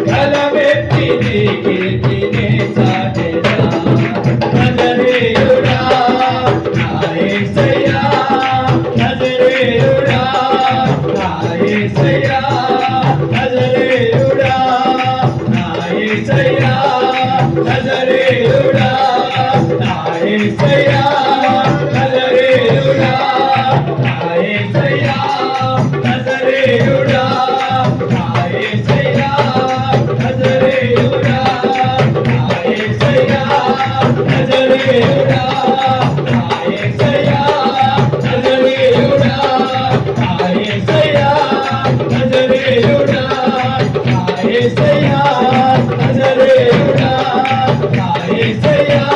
గలమెత్తి నీ కీర్తినే చాటెదా నజరేయుడా నా యేసయ్యా నజరేయుడా నా యేసయ్యా నజరేయుడా నా యేసయ్యా నజరేయుడా నా యేసయ్యా నజరేయుడా నా యేసయ్యా నజరేయుడా నా యేసయ్యా నజరేయుడా నా యేసయ్యా నజరేయుడా నా యేసయ్యా నజరేయుడా నా యేసయ్యా నజరేయుడా నా యేసయ్యా నజరేయుడా నా యేసయ్యా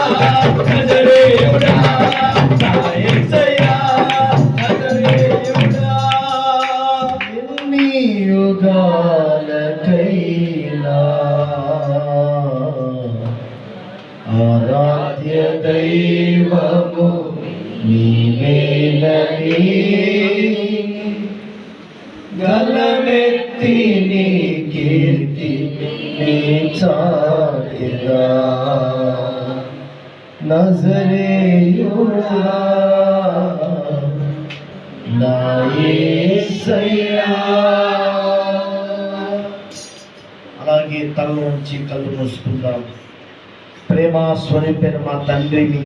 నజరేయుడా నా యేసయ్యా నజరేయుడా ఎన్ని యుగాలకైనా ఆరాధ్య దైవము నీవేనని గలమెత్తి నీ కీర్తి నీ చాటెదా నజరేయుడా నా యేసయ్యా. అలాగే తల నుంచి కళ్ళు మూసుకుందాం. ప్రేమ స్వరూపైన మా తండ్రి